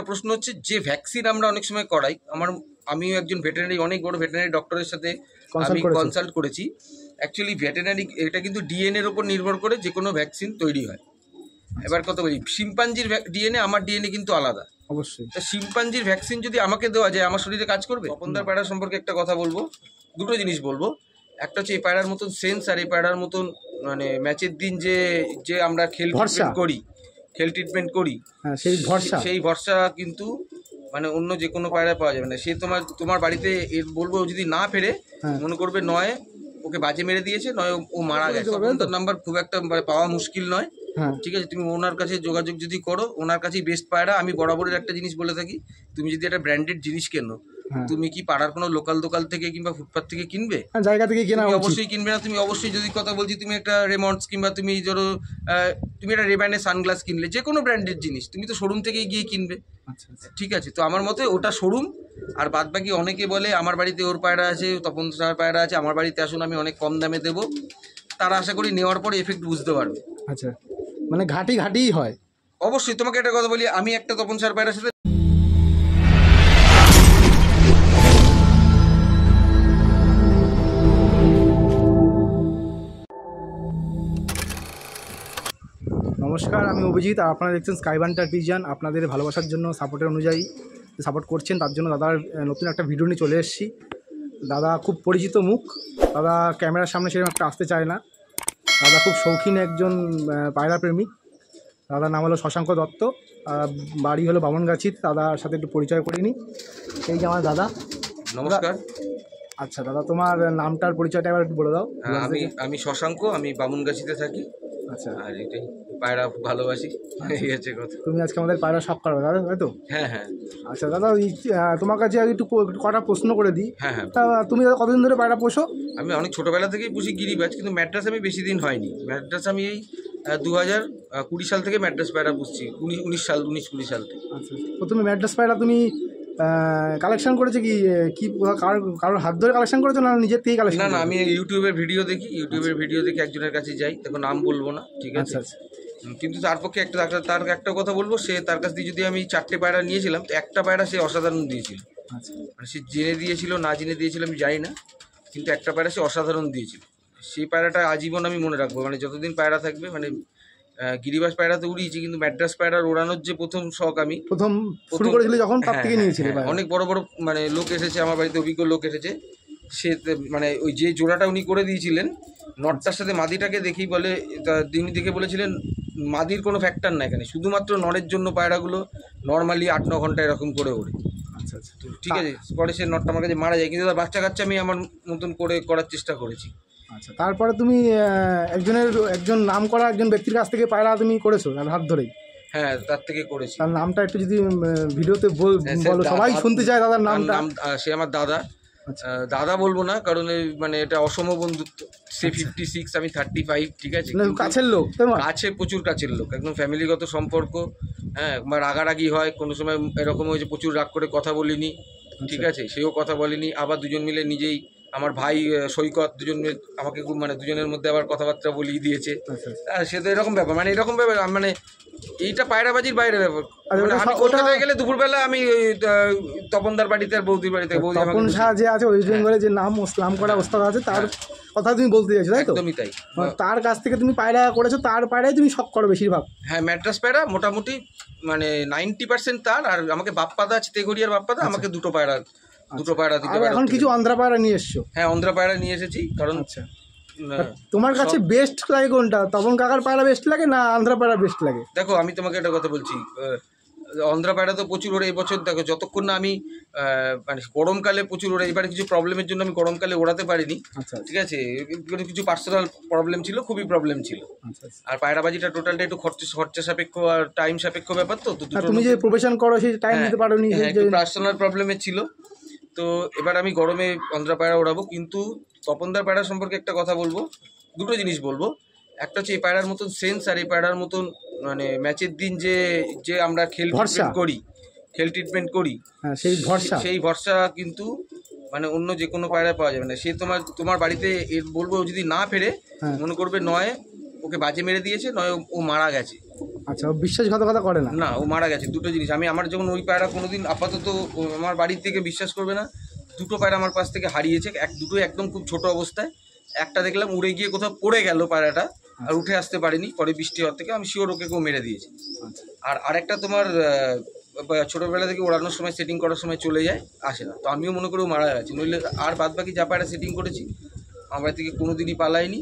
একটা প্রশ্ন হচ্ছে যে ভ্যাকসিন আমরা অনেক সময় করাই, আমিও একজন ভেটেরিনারি, অনেক বড় ভেটেরিনারি ডক্টরের সাথে আমি কনসাল্ট করেছি। অ্যাকচুয়ালি ভেটেরিনারি এটা কিন্তু ডিএনএর ওপর নির্ভর করে যে কোনো ভ্যাকসিন তৈরি হয়। এবার কথা বলি, শিম্পাঞ্জির ডিএনএ আমার ডিএনএ কিন্তু আলাদা, অবশ্যই। তা শিম্পাঞ্জির ভ্যাকসিন যদি আমাকে দেওয়া যায়, আমার শরীরে কাজ করবে? তপনদার পায়রা সম্পর্কে একটা কথা বলবো, দুটো জিনিস বলবো। একটা হচ্ছে এই পায়রার মতন সেন্স আর এই পায়রার মতন মানে ম্যাচের দিন যে আমরা খেল ট্রিটমেন্ট করি সেই ভরসা কিন্তু মানে অন্য যে কোনো পায়রা পাওয়া যাবে না। সে তোমার বাড়িতে বলবো যদি না ফেরে, মনে করবে নয় ওকে বাজে মেরে দিয়েছে, নয় ও মারা গেছে। তার নাম্বার খুব একটা পাওয়া মুশকিল নয়, ঠিক আছে। তুমি ওনার কাছে যোগাযোগ যদি করো, ওনার কাছেই বেস্ট পায়রা। আমি বরাবরের একটা জিনিস বলে থাকি, তুমি যদি একটা ব্র্যান্ডেড জিনিস কেনো, তুমি কি পাড়ার কোনো লোকাল দোকান থেকে কিংবা ফুটপাথ থেকে কিনবে? জায়গা থেকে কেনা অবশ্যই কিনবে না। তুমি অবশ্যই, যদি কথা বলছি, তুমি একটা রেমন্ডস কিংবা তুমি ধরো তুমি একটা রেব্যানের সানগ্লাস কিনলে, যে কোনো ব্র্যান্ডেড জিনিস তুমি তো শোরুম থেকেই গিয়ে কিনবে, ঠিক আছে। তো আমার মতে ওটা শোরুম। আর বাদ বাকি অনেকে বলে আমার বাড়িতে ওর পায়রা আছে, তপন স্যার পায়রা আছে, আমার বাড়িতে আসুন আমি অনেক কম দামে দেবো। তারা আশা করি নেওয়ার পরে এফেক্ট বুঝতে পারবে। আচ্ছা, মানে ঘাটিই হয়। অবশ্যই তোমাকে একটা কথা বলি, আমি একটা তপন স্যার পায়রার সাথে নমস্কার, আমি অভিজিৎ আর আপনারা দেখছেন স্কাইবান্টার পিজন। আপনাদের ভালোবাসার জন্য, সাপোর্টের অনুযায়ী সাপোর্ট করছেন, তার জন্য দাদার নতুন একটা ভিডিও নিয়ে চলে এসেছি। দাদা খুব পরিচিত মুখ, দাদা ক্যামেরার সামনে সেরকম একটা আসতে চায় না। দাদা খুব শৌখিন একজন পায়রা প্রেমিক। দাদার নাম হলো শশাঙ্ক দত্ত, বাড়ি হলো বামনগাছির। দাদার সাথে একটু পরিচয় করিনি। এই যে আমার দাদা। নমস্কার। আচ্ছা দাদা, তোমার নামটার পরিচয়টা এবার একটু বলে দাও। আমি শশাঙ্ক, আমি বামনগাছিতে থাকি। আচ্ছা, আর এটাই, পায়রা ভালোবাসি, এই হচ্ছে কথা। তুমি আজকে আমাদের পায়রা শখ করবে দাদা, তাই তো? হ্যাঁ হ্যাঁ। আচ্ছা দাদা, তোমার কাছে একটু কটা প্রশ্ন করে দিই। হ্যাঁ হ্যাঁ। তা তুমি দাদা কতদিন ধরে পায়রা পোষো? আমি অনেক ছোটোবেলা থেকেই পুষি গিরিবাজ, কিন্তু ম্যাড্রাস আমি বেশি দিন হয়নি। ম্যাড্রাস আমি এই 2020 সাল থেকে ম্যাড্রাস পায়রা পুষছি, 19-20 সাল থেকে। আচ্ছা, প্রথমে ম্যাড্রাস পায়রা তুমি কালেকশন করেছে কি কারোর হাত ধরে কালেকশন করেছো না নিজের থেকেই কালেকশন? না, আমি ইউটিউবের ভিডিও দেখি, একজনের কাছে যাই, তখন নাম বলবো না, ঠিক আছে। কিন্তু তার পক্ষে তার একটা কথা বলবো, তার কাছ দিয়ে যদি আমি 4টে পায়রা নিয়েছিলাম, তো একটা পায়রা সে অসাধারণ দিয়েছিল। মানে সে জেনে দিয়েছিল না জেনে দিয়েছিল আমি জানি না, কিন্তু একটা পায়রা সে অসাধারণ দিয়েছিল। সেই পায়রাটা আজীবন আমি মনে রাখবো, মানে যতদিন পায়রা থাকবে। মানে গিরিবাজ পায়রা তো উড়িয়েছি, কিন্তু ম্যাড্রাস পায়রার ওড়ানোর যে প্রথম শখ, আমি প্রথম শুরু করেছিল যখন, তার থেকে নিয়েছিল। অনেক বড় মানে লোক এসেছে আমার বাড়িতে, অভিজ্ঞ লোক এসেছে। সে মানে ওই যে জোড়াটা উনি করে দিয়েছিলেন, নটটার সাথে মাদিটাকে দেখি বলে, তিনি দেখে বলেছিলেন মাদির কোনো ফ্যাক্টর না এখানে, শুধুমাত্র নরের জন্য পায়রাগুলো নর্মালি 8-9 ঘন্টা এরকম করে ওড়ে। আচ্ছা আচ্ছা, ঠিক আছে। পরে সে নটটা আমার কাছে মারা যায়, কিন্তু তার বাচ্চা কাচ্চা আমি আমার মতন করার চেষ্টা করেছি। আচ্ছা, তারপরে তুমি একজন নাম করা একজন ব্যক্তির কাছ থেকে পায়রা তুমি করেছো হাত ধরেই? হ্যাঁ, তার থেকে করেছি। তার নামটা একটু যদি ভিডিওতে বলো, সবাই শুনতে চায় দাদার নামটা। সে আমার দাদা। দাদা বলবো না, কারণ মানে এটা অসম বন্ধুত্ব। সে 56, আমি 35, ঠিক আছে। কাছের লোক, প্রচুর কাছের লোক, একদম ফ্যামিলিগত সম্পর্ক। হ্যাঁ, রাগারাগি হয়, কোনো সময় এরকম হয়েছে প্রচুর রাগ করে কথা বলিনি, ঠিক আছে। সেও কথা বলেনি, আবার দুজন মিলে নিজেই, আমার ভাই সৈকত, দুজন মিলে আমাকে খুব মানে দুজনের মধ্যে আবার কথাবার্তা বলিয়ে দিয়েছে। সে তো এরকম ব্যাপার, মানে এরকম ব্যাপার, মানে এইটা পায়রাবাজির বাইরে ব্যাপার। আমি কলকাতায় গেলে দুপুরবেলা আমি তপনদার বাড়িতে আর বৌদির বাড়িতে, তপন শাহ যে আছে ওয়েস্ট বেঙ্গলে, যে নাম করা ওস্তাদ আছে, তার কথা তুমি বলতে চাইছো, তাই তো? একদমই তাই। তার কাছ থেকে তুমি পায়রা করেছো, তার পায়রাই তুমি শখ করো বেশিরভাগ? হ্যাঁ, ম্যাড্রাস পায়রা মোটামুটি মানে 90% তার। আর আমাকে বাপ্পাদা আছে, তেঘরিয়ার বাপ্পাদা, আমাকে দুটো পায়রা দিতে পারে। এখন কিছু অন্ধ্রা পায়রা নিয়ে এসছো? হ্যাঁ, অন্ধ্রা পায়রা নিয়ে এসেছি, কারণ তোমার কাছে বেস্ট লাগে কোনটা? তপন কাকার পায়রা বেস্ট লাগে না আন্ধ্রা পায়রা বেস্ট লাগে? দেখো, আমি তোমাকে একটা কথা বলছি, অন্ধ্রা পায়রা তো প্রচুর ওড়ে। এবছর দেখো, যতক্ষণ না আমি মানে গরমকালে প্রচুর ওড়ে, এবারে কিছু প্রবলেমের জন্য আমি গরমকালে ওড়াতে পারিনি, ঠিক আছে। কিছু পার্সোনাল প্রবলেম ছিল, খুবই প্রবলেম ছিল। আর পায়রাবাজিটা টোটালটা একটু খরচা সাপেক্ষ আর টাইম সাপেক্ষ ব্যাপার। তো তুমি যে প্রফেশন করো, সেই টাইম দিতে পারোনি, পার্সোনাল প্রবলেমে ছিল। তো এবার আমি গরমে অন্ধ্রা পায়রা ওড়াবো। কিন্তু তপনদার পায়রা সম্পর্কে একটা কথা বলবো, দুটো জিনিস বলবো। একটা হচ্ছে এই পায়রার মতন সেন্স আর এই পায়রার মতন মানে ম্যাচের দিন যে আমরা খেল ট্রিটমেন্ট করি, সেই ভরসা কিন্তু মানে অন্য যে কোনো পায়রা পাওয়া যাবে না। সে তোমার বাড়িতে বলবো যদি না ফেরে, মনে করবে নয় ওকে বাজে মেরে দিয়েছে, নয় ও মারা গেছে। আচ্ছা, ও বিশ্বাসঘাতকতা করে না? না, ও মারা গেছে। দুটো জিনিস আমি আমার যখন ওই পায়রা কোনোদিন আপাতত আমার বাড়ির থেকে বিশ্বাস করবে না, দুটো পায়রা আমার পাশ থেকে হারিয়েছে। দুটোই একদম খুব ছোট অবস্থায়। একটা দেখলাম উড়ে গিয়ে কোথাও পড়ে গেল পায়রাটা, আর উঠে আসতে পারিনি, পরে বৃষ্টি হওয়ার থেকে আমি শিওর ওকে কেউ মেরে দিয়েছি। আর আরেকটা তোমার ছোটোবেলা থেকে ওড়ানোর সময় সেটিং করার সময় চলে যায়, আসে না। তো আমিও মনে করি ও মারা গেছে, নইলে আর বাদ বাকি যা পায়রা সেটিং করেছি আমার বাড়ি থেকে কোনো দিনই পালায়নি,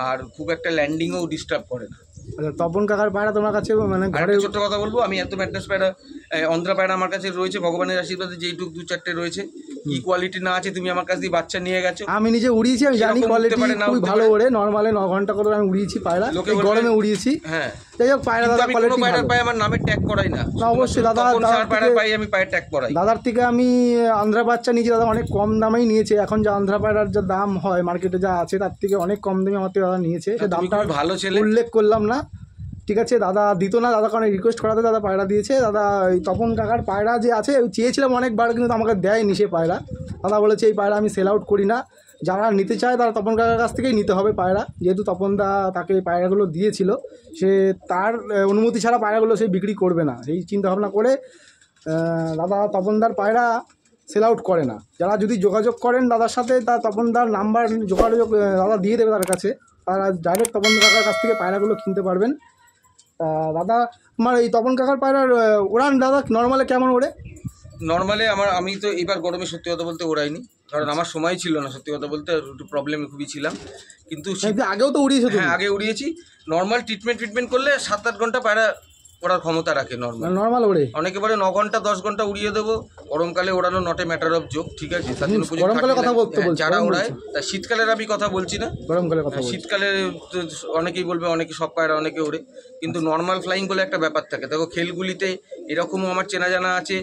আর খুব একটা ল্যান্ডিংও ডিস্টার্ব করে না। আচ্ছা, তপন কাকার পায়রা তোমার কাছে মানে ঘরে? ছোট্ট কথা বলবো, আমি এত ম্যাড্রাস পায়রা, অন্ধ্রা পায়রা আমার কাছে রয়েছে ভগবানের আশীর্বাদে, যেইটুক 2-4টে রয়েছে। কি কোয়ালিটি না আছে, তুমি আমার কাছ দিয়ে বাচ্চা নিয়ে গেছো। আমি নিজে উড়িয়েছি, আমি জানি কোয়ালিটি খুবই ভালো ওড়ে। নর্মালে 9 ঘন্টা করে আমি উড়িয়েছি পায়রা, গরমে উড়িয়েছি। হ্যাঁ, যাই হোক, পায়রা দাদা কোয়ালিটি ভালো। পায়রা পাই আমার নামে ট্যাগ করাই না, অবশ্যই দাদা পায়রা পাই আমি পায়ের ট্যাগ করাই। দাদার থেকে আমি আন্ধ্রা বাচ্চা নিয়েছি, দাদা অনেক কম দামেই নিয়েছে। এখন যে আন্ধ্রা পায়রার যা দাম হয় মার্কেটে যা আছে, তার থেকে অনেক কম দামে আমার থেকে দাদা নিয়েছে। সে দামটা ভালো ছেলে, উল্লেখ করলাম না, ঠিক আছে। দাদা দিত না, দাদাকে অনেক রিকোয়েস্ট করাতে দাদা পায়রা দিয়েছে। দাদা এই তপন কাকার পায়রা যে আছে, চেয়েছিলাম অনেকবার, কিন্তু আমাকে দেয়নি সে পায়রা। দাদা বলেছে এই পায়রা আমি সেল আউট করি না, যারা নিতে চায় তারা তপন কাকার কাছ থেকেই নিতে হবে পায়রা। যেহেতু তপনদা তাকে এই পায়রাগুলো দিয়েছিল, সে তার অনুমতি ছাড়া পায়রাগুলো সে বিক্রি করবে না, এই চিন্তাভাবনা করে দাদা তপনদার পায়রা সেল আউট করে না। যারা যদি যোগাযোগ করেন দাদার সাথে, তা তপনদার নাম্বার যোগাযোগ দাদা দিয়ে দেবে তার কাছে, তারা ডাইরেক্ট তপন কাকার কাছ থেকে পায়রাগুলো কিনতে পারবেন। দাদা আমার এই তপন কাকার পায়রার ওড়ান দাদা নর্মালে কেমন ওড়ে? নর্মালে আমি তো এবার গরমে সত্যি কথা বলতে ওড়াইনি, কারণ আমার সময় ছিল না, সত্যি কথা বলতে একটু প্রবলেমে খুবই ছিলাম। কিন্তু আগেও তো উড়িয়েছে? হ্যাঁ, আগে উড়িয়েছি। নর্মাল ট্রিটমেন্ট করলে 7-8 ঘন্টা পায়রা ওড়ার ক্ষমতা রাখে নর্মাল ওড়ে। অনেকে বলে 9 ঘন্টা 10 ঘন্টা উড়িয়ে দেবো, গরমকালে ওড়ানো not a matter of joke, ঠিক আছে। গরমকালে কথা বলতে যারা ওড়ায়, তা শীতকালের আমি কথা বলছি না, গরমকালে কথা। শীতকালে অনেকেই বলবে অনেকে সব পায়রা অনেকে ওড়ে, কিন্তু নর্মাল ফ্লাইং বলে একটা ব্যাপার থাকে। দেখো খেলগুলিতে এরকমও আমার চেনা জানা আছে,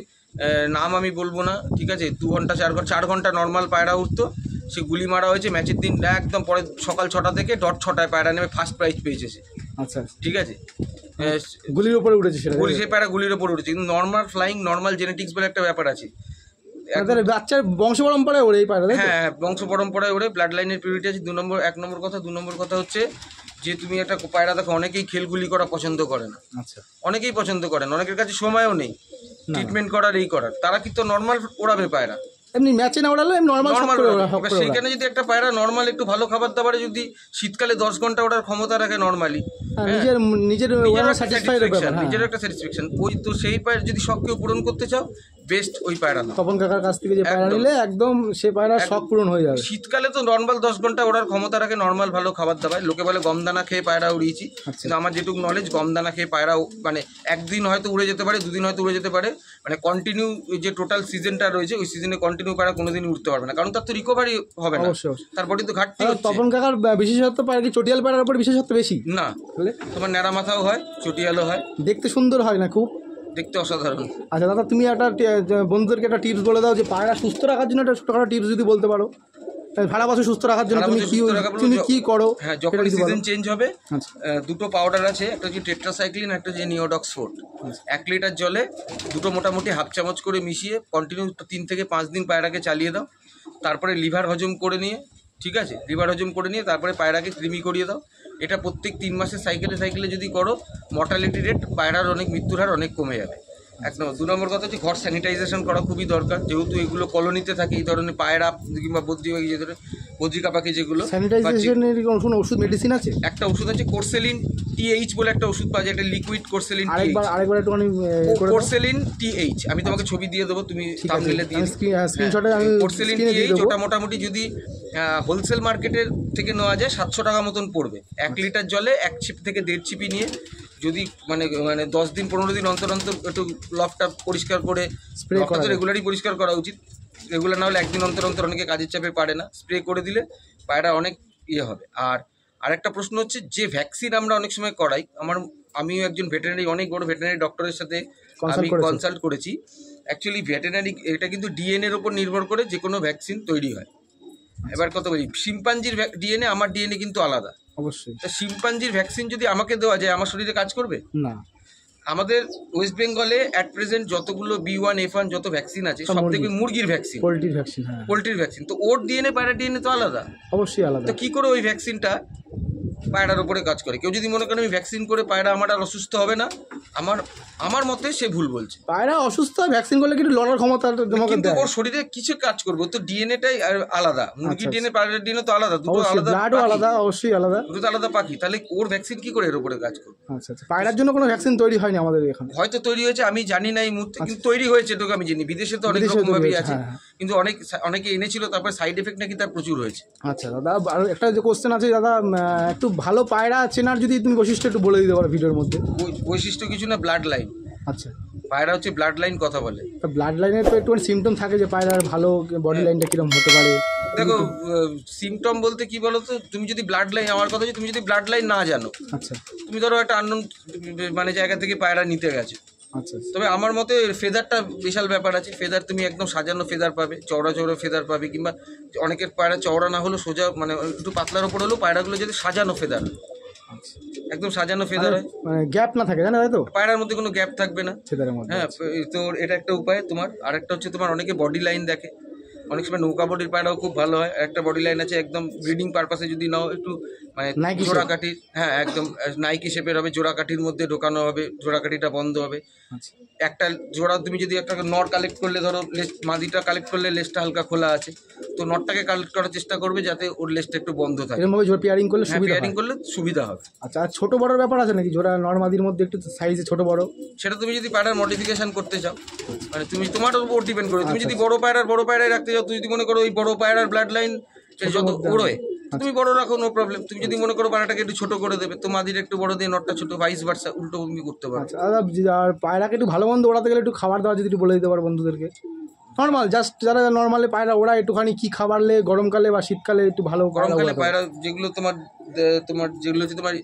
নাম আমি বলবো না, ঠিক আছে। 2 ঘন্টা 4 ঘন্টা নর্মাল পায়রা উঠতো, সে গুলি মারা হয়েছে ম্যাচের দিন একদম, পরে সকাল 6টা থেকে ডট 6টায় পায়রা নেমে ফার্স্ট প্রাইজ পেয়েছে সে। আচ্ছা, ঠিক আছে, গুলির উপরে উঠেছে সেটা, সেই পায়রা গুলির উপরে উঠেছে। কিন্তু নর্মাল ফ্লাইং, নর্মাল জেনেটিক্স বলে একটা ব্যাপার আছে, বাচ্চার বংশ পরম্পরায় ওড়ে এই পায়রা। হ্যাঁ, বংশ পরম্পরায় ওড়ে, ব্লাড লাইনের পিউরিটি আছে। 1 নম্বর কথা হচ্ছে যে তুমি একটা পায়রা দেখো, অনেকেই খেলগুলি করা পছন্দ করে না। আচ্ছা, অনেকেই পছন্দ করেন, অনেকের কাছে সময়ও নেই ট্রিটমেন্ট করার, এই করার, তারা কিন্তু নর্মাল ওড়াবে পায়রা, এমনি ম্যাচে না ওড়ালে নর্মাল। সেইখানে যদি একটা পায়রা নর্মাল একটু ভালো খাবার দাবারে যদি শীতকালে 10 ঘন্টা ওঠার ক্ষমতা রাখে নর্মালি, নিজের একটা স্যাটিসফ্যাকশন, ওই তো সেই পায়রা যদি শখকেও পূরণ করতে চাও, বেস্ট ওই পায়রা না। তপন কাকার কাছ থেকে যে পায়রা নিলে একদম সে পায়রা শখ পূরণ হয়ে যাবে। শীতকালে তো নর্মাল 10 ঘন্টা ওড়ার ক্ষমতা রাখে, নর্মাল ভালো খাবার দাবার। লোকে বলে গম দানা খেয়ে পায়রা উড়িয়েছি, কিন্তু আমার যেটুকু নলেজ, গম দানা খেয়ে পায়রা মানে একদিন হয়তো উড়ে যেতে পারে, 2 দিন হয়তো উড়ে যেতে পারে, মানে কন্টিনিউ যে টোটাল সিজনটা রয়েছে ওই সিজনে কন্টিনিউ পায়রা কোনোদিন উঠতে পারবে না, কারণ তার তো রিকভারি হবে না, তারপরে তো ঘাটতি হচ্ছে। তপন কাকার বিশেষত্ব পায়রা কি চটিয়াল পায়রার উপর বিশেষত্ব বেশি? না, তোমার ন্যাড়া মাথাও হয়, চটিয়ালও হয়, দেখতে সুন্দর হয় না খুব, দেখতে অসাধারণ। আচ্ছা দাদা, তুমি একটা বন্ধুদেরকে একটা টিপস বলে দাও যে পায়রা সুস্থ রাখার জন্য একটা ছোটখাটো টিপস যদি বলতে পারো, ভেড়া বাছুর সুস্থ রাখার জন্য তুমি কি করো? হ্যাঁ, যখন সিজন চেঞ্জ হবে, 2টো পাউডার আছে, একটা হচ্ছে টেট্রাসাইক্লিন, একটা হচ্ছে নিওডক্স 4। 1 লিটার জলে 2টো মোটামুটি হাফ চামচ করে মিশিয়ে কন্টিনিউ 3 থেকে 5 দিন পায়রাকে চালিয়ে দাও। তারপরে লিভার হজম করে নিয়ে, ঠিক আছে, লিভার হজম করে নিয়ে তারপরে পায়রাকে কৃমি করিয়ে দাও। এটা প্রত্যেক 3 মাসের সাইকেলে যদি করো, মর্টালিটি রেট, পায়রার অনেক মৃত্যুর হার অনেক কমে যাবে। 1 নম্বর। 2 নম্বর কথা হচ্ছে ঘর স্যানিটাইজেশন করা খুবই দরকার, যেহেতু এগুলো কলোনিতে থাকে, এই ধরনের পায়রা কিংবা বদ্রিকা পাখি যেগুলো। স্যানিটাইজেশনের কোনো ওষুধ মেডিসিন আছে? একটা ওষুধ আছে কোরসেলিন TH বলে একটা ওষুধ পাওয়া যায়, একটা লিকুইড কোরসেলিন। আরেকবার একটুখানি কোরসেলিন TH আমি তোমাকে ছবি দিয়ে দেবো, তুমি থাম্বনেলে দিয়ে স্ক্রিনশটে আমি কোরসেলিন TH, ওটা মোটামুটি যদি হোলসেল মার্কেটের থেকে নেওয়া যায় 700 টাকা মতন পড়বে। 1 লিটার জলে 1 ছিপ থেকে 1.5 ছিপি নিয়ে যদি মানে 10 দিন 15 দিন অন্তর একটু লফটা পরিষ্কার করে, লফটা তো রেগুলারই পরিষ্কার করা উচিত, রেগুলার না হলে একদিন অন্তর অনেকে কাজের চাপে পারে না, স্প্রে করে দিলে পায়রা অনেক হবে। আর আরেকটা প্রশ্ন হচ্ছে, যে ভ্যাকসিন আমরা অনেক সময় করাই, আমিও একজন ভেটেরিনারি, অনেক বড় ভেটেরিনারি ডক্টরের সাথে আমি কনসাল্ট করেছি। অ্যাকচুয়ালি ভেটেরিনারি এটা কিন্তু ডিএনএর ওপর নির্ভর করে যে কোনো ভ্যাকসিন তৈরি হয়। এবার কথা বলি, শিম্পাঞ্জির ডিএনএ, আমার ডিএনএ কিন্তু আলাদা, অবশ্যই। তা শিম্পাঞ্জির ভ্যাকসিন যদি আমাকে দেওয়া যায়, আমার শরীরে কাজ করবে না। আমাদের ওয়েস্ট বেঙ্গলে অ্যাট প্রেজেন্ট যতগুলো B1 F1 যত ভ্যাকসিন আছে, সব থেকে মুরগির ভ্যাকসিন, পোলট্রির ভ্যাকসিন। তো ওর ডিএনএ পায়রা ডিএনএ তো আলাদা, অবশ্যই আলাদা। তো কী করে ওই ভ্যাকসিনটা পায়রার উপরে কাজ করে। কেউ যদি মনে করেন আমি ভ্যাকসিন করে পায়রা আমার আর অসুস্থ হবে না, আমার মতে সে ভুল বলছে। পায়রা অসুস্থ ভ্যাকসিন করলে কিন্তু লড়ার ক্ষমতা তোমাকে কিন্তু দেয়। ওর শরীরে কিছু কাজ করবে, তো ডিএনএটাই আলাদা, মুরগির আচ্ছা, ডিএনএ পায়রার ডিএনএ তো আলাদা, দুটো অবশ্যই আলাদা ব্লাডও পাখি। আলাদা, অবশ্যই আলাদা। দুটো তো আলাদা পাখি, তাহলে ওর ভ্যাকসিন কি করে এর উপরে কাজ করবে? আচ্ছা আচ্ছা, পায়রার জন্য কোনো ভ্যাকসিন তৈরি হয়নি আমাদের এখানে? হয়তো তৈরি হয়েছে, আমি জানি না এই মুহূর্তে, কিন্তু তৈরি হয়েছে এটুকু আমি জানি। বিদেশে তো অনেক বিদেশে রকম তৈরি ভাবেই হয়েছে, আছে, হ্যাঁ, হ্যাঁ। কিন্তু অনেকে এনেছিল, তারপর সাইড এফেক্ট নাকি তার প্রচুর হয়েছে। আচ্ছা দাদা, আর একটা যে কোশ্চেন আছে দাদা, একটু ভালো পায়রা চেনার যদি তুমি বৈশিষ্ট্য একটু বলে দিতে পারো ভিডিওর মধ্যে। বৈশিষ্ট্য কিছু না, ব্লাড লাইন। আচ্ছা, পায়রা হচ্ছে ব্লাড লাইন কথা বলে। তো ব্লাড লাইনের তো একটু সিমটম থাকে যে পায়রার ভালো বডি লাইনটা কিরকম হতে পারে। দেখো, সিমটম বলতে কি বলো তো, তুমি যদি ব্লাড লাইন, আমার কথা হচ্ছে তুমি যদি ব্লাড লাইন না জানো, আচ্ছা তুমি ধরো একটা আননোন মানে জায়গা থেকে পায়রা নিতে গেছো, আচ্ছা, তবে আমার মতে ফেদারটা বিশাল ব্যাপার আছে। ফেদার তুমি একদম সাজানো ফেদার পাবে, চওড়া চওড়া ফেদার পাবে, কিংবা অনেকের পায়রা চওড়া না হলেও সোজা, মানে একটু পাতলার ওপর হলেও পায়রাগুলো যদি সাজানো ফেদার, আচ্ছা, একদম সাজানো ফেদার হয়, মানে গ্যাপ না থাকে, জানো তাই তো, পায়রার মধ্যে কোনো গ্যাপ থাকবে না। সেটার মধ্যে। হ্যাঁ, তো এটা একটা উপায় তোমার। আরেকটা হচ্ছে তোমার অনেকে বডি লাইন দেখে, অনেক সময় নৌকা বডির পায়রাও খুব ভালো হয়। একটা বডি লাইন আছে একদম ব্রিডিং পারপাসে যদি নাও, একটু মানে নাইকি জোড়াকাঠির, হ্যাঁ একদম নাইকি শেপের হবে, জোড়াকাঠির মধ্যে ঢোকানো হবে, জোড়াকাঠিটা বন্ধ হবে। আচ্ছা, একটা জোড়া তুমি যদি একটা নট কালেক্ট করলে, ধরো লেস মাদিটা কালেক্ট করলে লেসটা হালকা খোলা আছে, তো নটটাকে কালেক্ট করার চেষ্টা করবে যাতে ওর লেসটা একটু বন্ধ থাকে। এরকমভাবে জোর পেয়ারিং করলে হ্যাঁ, সুবিধা পেয়ারিং হয়। করলে সুবিধা হবে। আচ্ছা, আর ছোটো বড়োর ব্যাপার আছে নাকি? জোড়া নর্মাদির মধ্যে একটু সাইজে ছোটো বড়ো, সেটা তুমি যদি পায়রার মডিফিকেশন করতে চাও, মানে তুমি তোমার উপর ডিপেন্ড করে। তুমি আচ্ছা, যদি বড় পায়রায় রাখতে চাও, তুমি যদি মনে করো ওই বড় পায়রার ব্লাড লাইন যত মধ্যে ওড়ে, আচ্ছা। তুমি বড় রাখো, নো প্রবলেম। তুমি যদি মনে করো পায়রাটাকে একটু ছোট করে দেবে, তো মাদির একটু বড় দিয়ে নটটা ছোট, ভাইস ভার্সা, উল্টো তুমি করতে পারো। আচ্ছা দাদা, আর পায়রাকে একটু ভালো মন্দ ওড়াতে গেলে একটু খাবার দাবার যদি একটু বলে দিতে পারো বন্ধুদেরকে। নর্মাল জাস্ট যারা নর্মালি পায়রা ওরা একটুখানি কী খাবারলে গরমকালে বা শীতকালে একটু ভালো গরমকালে পায়রা যেগুলো তোমার যেগুলো হচ্ছে তোমার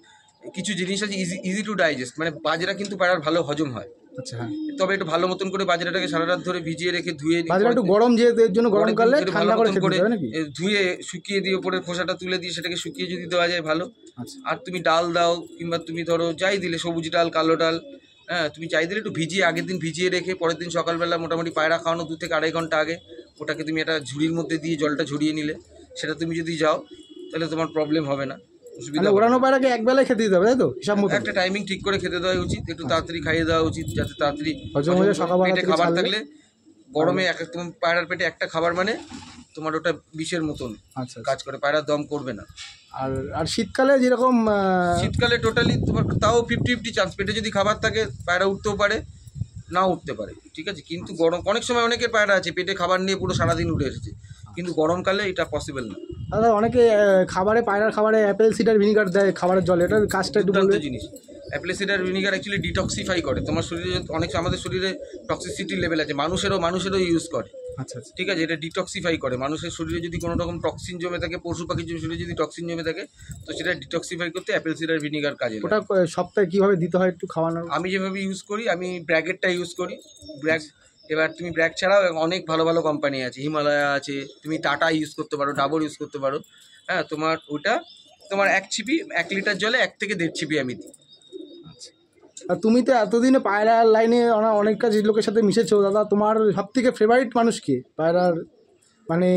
কিছু জিনিস আছে ইজি টু ডাইজেস্ট, মানে বাজরা কিন্তু পায়রার ভালো হজম হয়। আচ্ছা, হ্যাঁ, তবে একটু ভালো মতন করে বাজরাটাকে সারা রাত ধরে ভিজিয়ে রেখে ধুয়ে বাজরা একটু গরম, যেহেতু এর জন্য গরমকালে ঠান্ডা করে খেতে হবে নাকি? ধুয়ে শুকিয়ে দিয়ে উপরে খোসাটা তুলে দিয়ে সেটাকে শুকিয়ে যদি দেওয়া যায় ভালো। আচ্ছা, আর তুমি ডাল দাও, কিংবা তুমি ধরো যাই দিলে, সবুজ ডাল, কালো ডাল, হ্যাঁ তুমি চাই দিলে একটু ভিজিয়ে, আগের দিন ভিজিয়ে রেখে পরের দিন সকালবেলা মোটামুটি পায়রা খাওয়ানো 2 থেকে আড়াই ঘন্টা আগে ওটাকে তুমি একটা ঝুড়ির মধ্যে দিয়ে জলটা ঝরিয়ে নিলে, সেটা তুমি যদি যাও তাহলে তোমার প্রবলেম হবে না, অসুবিধা মানে হবে না। ওড়ানো পায়রাকে এক বেলায় খেতে দিতে হবে তাই তো, হিসাব মতো? একটা টাইমিং ঠিক করে খেতে দেওয়া উচিত, একটু তাড়াতাড়ি খাইয়ে দেওয়া উচিত, যাতে তাড়াতাড়ি হজম হয়ে সকালবেলা পেটে থেকে খাবার ছাড়লে। থাকলে গরমে তোমার পায়রার পেটে একটা খাবার মানে তোমার ওটা বিষের মতন আচ্ছা, কাজ করে, পায়রার দম করবে না। আর আর শীতকালে যেরকম শীতকালে টোটালি তোমার তাও 50-50 চান্স, পেটে যদি খাবার থাকে পায়রা উঠতেও পারে, নাও উঠতে পারে, ঠিক আছে। কিন্তু গরম অনেক সময় অনেকের পায়রা আছে পেটে খাবার নিয়ে পুরো সারাদিন উঠে এসেছে, কিন্তু গরমকালে এটা পসিবল না। দাদা অনেকে খাবারে, পায়রার খাবারে অ্যাপেল সিডার ভিনিগার দেয় খাবারের জলে, এটার কাজটা একটু দুর্দান্ত বলবেন? জিনিস। Apple cedar vinegar actually detoxify করে তোমার শরীরে, অনেক আমাদের শরীরে টক্সিসিটি লেভেল আছে, মানুষেরও ইউজ করে, আচ্ছা আচ্ছা, ঠিক আছে। এটা ডিটক্সিফাই করে, মানুষের শরীরে যদি কোনো রকম টক্সিন জমে থাকে, পশু পাখির শরীরে যদি টক্সিন জমে থাকে, তো সেটা ডিটক্সিফাই করতে অ্যাপেল সিডার ভিনিগার কাজে লাগে। ওটা সপ্তাহে কীভাবে দিতে হয় একটু খাওয়ানোর? আমি যেভাবে ইউজ করি, আমি ব্র্যাগেরটা ইউজ করি। ব্র্যাগ, এবার তুমি ব্র্যাগ ছাড়াও অনেক ভালো ভালো কোম্পানি আছে, হিমালয়া আছে, তুমি টাটা ইউজ করতে পারো, ডাবর ইউজ করতে পারো। হ্যাঁ, তোমার ওটা তোমার 1 ছিপি 1 লিটার জলে 1 থেকে 1.5 ছিপি আমি দিই। আর তুমি তো এতদিনে পায়রার লাইনে অনেক কাজ লোকের সাথে মিশেছো দাদা, তোমার সবথেকে ফেভারিট মানুষ কে পায়রার, মানে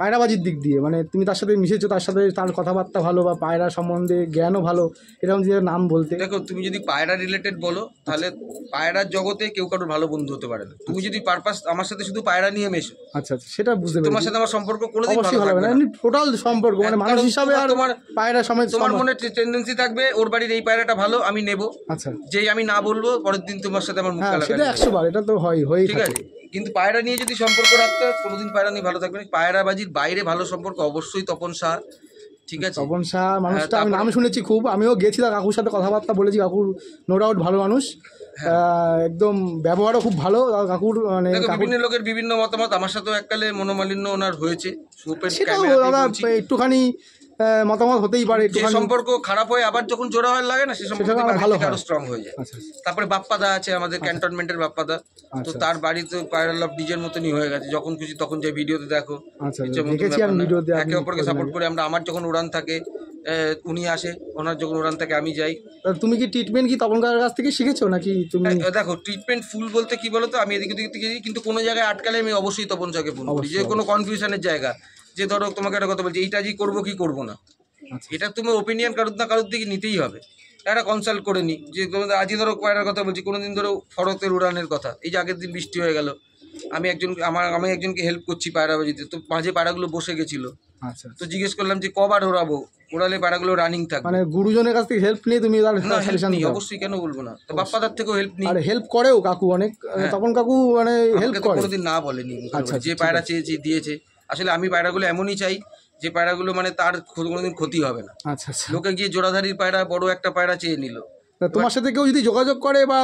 পায়রাবাজির দিক দিয়ে? মানে তুমি তার সাথে মিশেছো, তার সাথে তার কথাবার্তা ভালো বা পায়রা সম্বন্ধে জ্ঞানও ভালো, এরকম যে নাম বলতে? দেখো, তুমি যদি পায়রা রিলেটেড বলো, তাহলে পায়রার জগতে কেউ কারোর ভালো বন্ধু হতে পারে না। তুমি যদি পারপাস আমার সাথে শুধু পায়রা নিয়ে মেশো, আচ্ছা আচ্ছা, সেটা বুঝতে তোমার পেরেছি। সাথে আমার সম্পর্ক কোনোদিন অবশ্যই ভালো হবে না, টোটাল সম্পর্ক মানে মানুষ হিসাবে আর তোমার পায়রা সমেত তোমার মনে টেন্ডেন্সি থাকবে ওর বাড়ির এই পায়রাটা ভালো, আমি নেব। আচ্ছা, যেই আমি না বলবো, পরের দিন তোমার সাথে আমার মুখ হ্যাঁ সেটা কালাকালি, 100 বার, এটা তো হয়েই ঠিক থাকে। আছে। কিন্তু পায়রা নিয়ে যদি সম্পর্ক রাখতে হয়, কোনোদিন পায়রা নিয়ে ভালো থাকবে না। পায়রাবাজির বাইরে ভালো সম্পর্ক অবশ্যই তপন শাহ, ঠিক আছে। তপন শাহ মানুষটা আমি তারপরে- নাম শুনেছি খুব, আমিও গেছিলাম, কাকুর সাথে কথাবার্তা বলেছি, কাকুর নো ডাউট ভালো মানুষ, একদম ব্যবহারও খুব ভালো কাকুর, মানে দেখো, কাকুর বিভিন্ন লোকের বিভিন্ন মতামত, আমার সাথেও এককালে মনোমালিন্য ওনার হয়েছে, সুপের সেটাও ক্যামেরাতেই দাদা বলছি। একটুখানি মতামত হতেই পারে, যে একটুখানি। সম্পর্ক খারাপ হয় আবার যখন জোড়া হয় লাগে না, সে সম্পর্ক সেটা আরো ভালো হয়। আরো স্ট্রং হয়ে যায়। আচ্ছা আচ্ছা, তারপরে বাপ্পাদা আছে আমাদের ক্যান্টনমেন্টের বাপ্পাদা, তো আচ্ছা, তার বাড়ি তো পায়রা লাভ ডিজের মতনই হয়ে গেছে, যখন খুশি তখন যে ভিডিওতে দেখো, আচ্ছা ইচ্ছে মতো দেখেছি ব্যাপার আমি না। ভিডিওতে, একে অপরকে সাপোর্ট করে আমরা, আমার যখন উড়ান থাকে উনি আসে, ওনার যখন উড়ান থাকে আমি যাই। তুমি কি ট্রিটমেন্ট কি তপন কাকার কাছ থেকে শিখেছো নাকি তুমি? দেখো, ট্রিটমেন্ট ফুল বলতে কি বলতো, আমি এদিক ওদিক থেকে কিন্তু কোনো জায়গায় আটকালে আমি অবশ্যই তপন শাহকে ফোন করি, যে কোনো কনফিউশনের জায়গা, যে ধরো তোমাকে একটা কথা বলছি, এইটা যে করবো কি করবো না, আচ্ছা। এটা তোমার ওপিনিয়ন কারোর না কারোর দিকে নিতেই হবে। একটা কনসাল্ট করে নিই যে আজই ধরো পায়রার কথা বলছি, কোনো দিন ধরো ফরতের উড়ানের কথা, এই যে আগের দিন বৃষ্টি হয়ে গেল, আমি একজনকে হেল্প করছি পায়রাবাজিতে, তো মাঝে পায়রাগুলো বসে গেছিলো, আচ্ছা তো জিজ্ঞেস করলাম যে কবার ওড়াবো, ওড়ালে পায়রাগুলো রানিং থাকবে। মানে গুরুজনের কাছ থেকে হেল্প নিয়ে তুমি না হেল্প নিই, অবশ্যই, কেন বলবো না, তো বাপ্পাদার থেকেও হেল্প নিই। আর হেল্প করেও কাকু অনেক, তপন কাকু মানে হেল্প আমাকে তো করে। কোনোদিন না বলেনি, আচ্ছা, যে ঠিক পায়রা আছে। চেয়েছে দিয়েছে। আসলে আমি পায়রাগুলো এমনই চাই যে পায়রাগুলো মানে তার কোনোদিন ক্ষতি হবে না। আচ্ছা আচ্ছা। লোকে গিয়ে জোড়াধারীর পায়রা বড় একটা পায়রা চেয়ে নিল, তা তোমার সাথে কেউ যদি যোগাযোগ করে বা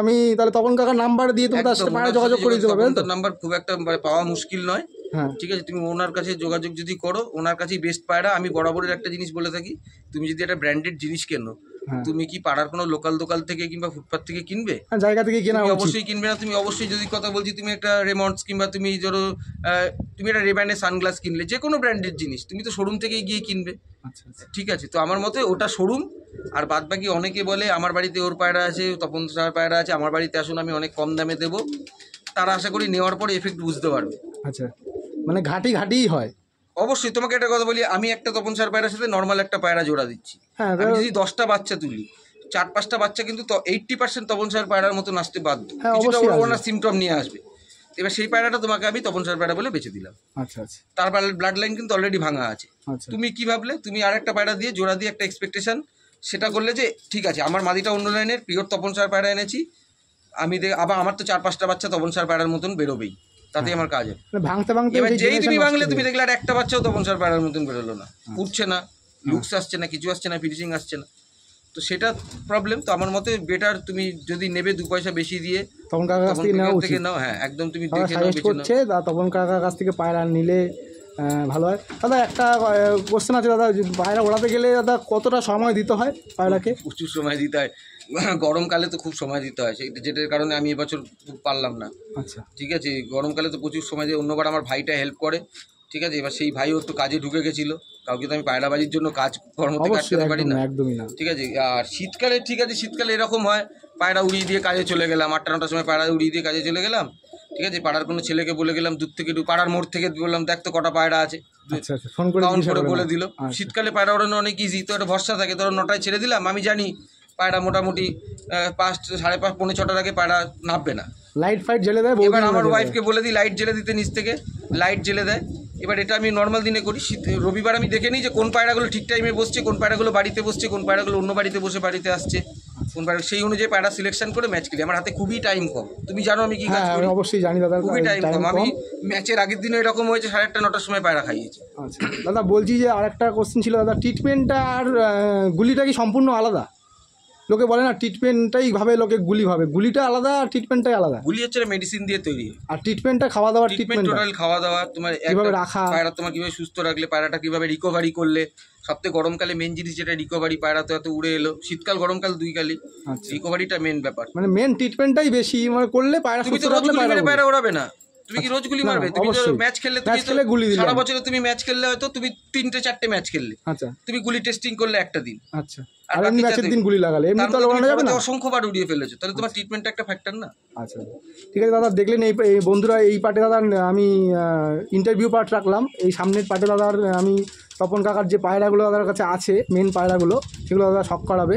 আমি তাহলে তপন কাকার নাম্বার দিয়ে তুমি তার সাথে পায়রা যোগাযোগ করে দিতে পারবে তো? নাম্বার খুব একটা পাওয়া মুশকিল নয়। হ্যাঁ ঠিক আছে, তুমি ওনার কাছে যোগাযোগ যদি করো, ওনার কাছেই বেস্ট পায়রা। আমি বরাবরের একটা জিনিস বলে থাকি, তুমি যদি একটা ব্র্যান্ডেড জিনিস কেনো, হ্যাঁ। তুমি কি পাড়ার কোনো লোকাল দোকান থেকে কিংবা ফুটপাথ থেকে কিনবে? জায়গা থেকে কেনা তুমি উচিত। অবশ্যই কিনবে না। তুমি অবশ্যই, যদি কথা বলছি, তুমি একটা রেমন্ডস কিংবা তুমি ধরো তুমি একটা রেব্যানের সানগ্লাস কিনলে, যে কোনো ব্র্যান্ডেড জিনিস তুমি তো শোরুম থেকেই গিয়ে কিনবে। আচ্ছা আচ্ছা। ঠিক আছে, তো আমার মতে ওটা শোরুম। আর বাদ বাকি অনেকে বলে আমার বাড়িতে ওর পায়রা আছে, তপন স্যার পায়রা আছে, আমার বাড়িতে আসুন আমি অনেক কম দামে দেবো, তারা আশা করি নেওয়ার পরে এফেক্ট বুঝতে পারবে। আচ্ছা, মানে ঘাটিই হয়। অবশ্যই তোমাকে একটা কথা বলি, আমি একটা তপন স্যার পায়রার সাথে নর্মাল একটা পায়রা জোড়া দিচ্ছি। হ্যাঁ, আমি যদি 10টা বাচ্চা তুলি, 4-5টা বাচ্চা কিন্তু 80% তপন স্যার পায়রার মতো আসতে বাধ্য। হ্যাঁ, কিছুটা অবশ্যই আসবে। ওনার সিমটম নিয়ে আসবে। এবার সেই পায়রাটা তোমাকে আমি তপন স্যার পায়রা বলে বেঁচে দিলাম। আচ্ছা আচ্ছা তার ব্লাড লাইন কিন্তু অলরেডি ভাঙা আছে। আচ্ছা। তুমি কি ভাবলে, তুমি আর একটা পায়রা দিয়ে জোড়া দিয়ে একটা এক্সপেকটেশন সেটা করলে যে ঠিক আছে আমার মাদিটা অন্য লাইনের পিওর তপন স্যার পায়রা এনেছি আমি, আবার আমার তো 4-5টা বাচ্চা তপন স্যার পায়রার মতন বেরোবেই, তাতেই আমার কাজ হবে। মানে ভাঙতে এবার সেই যেই তুমি generation ভাঙলে, নষ্ট তুমি হয়ে দেখলে আর একটা বাচ্চাও তপন স্যার পায়রার মতন বেরোলো না, উঠছে না, লুকস আসছে না, কিছু আসছে না, ফিনিশিং আসছে না, তো সেটা প্রবলেম। তো আমার মতে বেটার তুমি যদি নেবে 2 পয়সা বেশি দিয়ে তপন কাকার কাছ থেকে নেওয়া উচিত। নাও। হ্যাঁ একদম, তুমি তারা দেখে নাও, সাজেস্ট বেছে নাও। করছে তপন কাকার কাছ থেকে পায়রা নিলে ভালো হয়। দাদা একটা কোশ্চেন আছে দাদা, পায়রা ওড়াতে গেলে দাদা কতটা সময় দিতে হয় পায়রাকে? প্রচুর সময় দিতে হয়, গরমকালে তো খুব সময় দিতে হয়, যেটার কারণে আমি এবছর পারলাম না। আচ্ছা। ঠিক আছে, গরমকালে তো প্রচুর সময় দিয়ে, অন্যবার আমার ভাইটা হেল্প করে। ঠিক আছে, এবার সেই ভাইও একটু কাজে ঢুকে গেছিলো, কাউকে তো আমি পায়রাবাজির জন্য কাজ কর্মতে কাটতে পারি না। একদমই না। ঠিক আছে, আর শীতকালে ঠিক আছে, শীতকালে এরকম হয় পায়রা উড়িয়ে দিয়ে কাজে চলে গেলাম, 8টা-9টার সময় পায়রা উড়িয়ে দিয়ে কাজে চলে গেলাম। ঠিক আছে, পাড়ার কোনো ছেলেকে বলে গেলাম, দূর থেকে পাড়ার মোড় থেকে বললাম দেখ তো কটা পায়রা আছে, আচ্ছা আচ্ছা, ফোন করে কাউন্ট করে বলে বলে দিল। শীতকালে পায়রা ওড়ানো অনেক ইজি, তো একটা ভরসা থাকে, ধরো 9টায় ছেড়ে দিলাম, আমি জানি পায়রা মোটামুটি 5, 5:30, 5:45 আগে পায়রা নামবে না। লাইট ফাইট জ্বেলে দেয়। এবার আমার ওয়াইফকে বলে দিই লাইট জ্বেলে দিতে, নিচ থেকে লাইট জ্বেলে দেয়। এবার এটা আমি নর্মাল দিনে করি, রবিবার আমি দেখে নিই যে কোন পায়রাগুলো ঠিক টাইমে বসছে, কোন পায়রাগুলো বাড়িতে বসছে, কোন পায়রাগুলো অন্য বাড়িতে বসে বাড়িতে আসছে, কোন পায়রা, সেই অনুযায়ী পায়রা সিলেকশন করে ম্যাচ খেলি। আমার হাতে খুবই টাইম কম, তুমি জানো আমি কি কাজ করি। অবশ্যই জানি দাদা, খুবই টাইম কম। আমি ম্যাচের আগের দিনে এরকম হয়েছে 8:30, 9টার সময় পায়রা খাইয়েছি। আচ্ছা দাদা, বলছি যে আরেকটা কোশ্চেন ছিল দাদা, ট্রিটমেন্টটা আর গুলিটা কি সম্পূর্ণ আলাদা? লোকে বলে না ট্রিটমেন্টটাই ভাবে, লোকে গুলি ভাবে, গুলিটা আলাদা আর ট্রিটমেন্টটাই আলাদা। গুলি হচ্ছে মেডিসিন দিয়ে তৈরি, আর ট্রিটমেন্টটা খাওয়া দাওয়ার ট্রিটমেন্ট টোটাল খাওয়া দাওয়া, তোমার কিভাবে রাখা, পায়রা তোমার কিভাবে সুস্থ রাখলে, পায়রাটা কিভাবে রিকভারি করলে। সবথেকে গরমকালে মেন জিনিস যেটা রিকভারি, পায়রা তো এত উড়ে এলো, শীতকাল গরমকাল 2 কালই, রিকভারিটা মেন ব্যাপার। মানে মেন ট্রিটমেন্টটাই বেশি মানে করলে পায়রা তুমি তো রোজ গুলি মেরে পায়রা ওড়াবে না, তুমি কি রোজ গুলি মারবে? তুমি তো ম্যাচ খেললে, তুমি গুলি দিলে সারা বছরে তুমি ম্যাচ খেললে হয়তো তুমি 3-4টে ম্যাচ খেললে, আচ্ছা তুমি গুলি টেস্টিং করলে একটা দিন, আচ্ছা, আর বাকি ম্যাচের দিন গুলি লাগালে এমনি তো ওড়ানো যাবে না, অসংখ্যবার উড়িয়ে ফেলেছো, তাহলে তোমার ট্রিটমেন্টটা একটা ফ্যাক্টর না। আচ্ছা ঠিক আছে দাদা, দেখলেন এই বন্ধুরা, এই পার্টে দাদা আমি ইন্টারভিউ পার্ট রাখলাম, এই সামনের পার্টে দাদার আমি তপন কাকার যে পায়রাগুলো দাদার কাছে আছে, মেন পায়রাগুলো, সেগুলো দাদা শখ করাবে।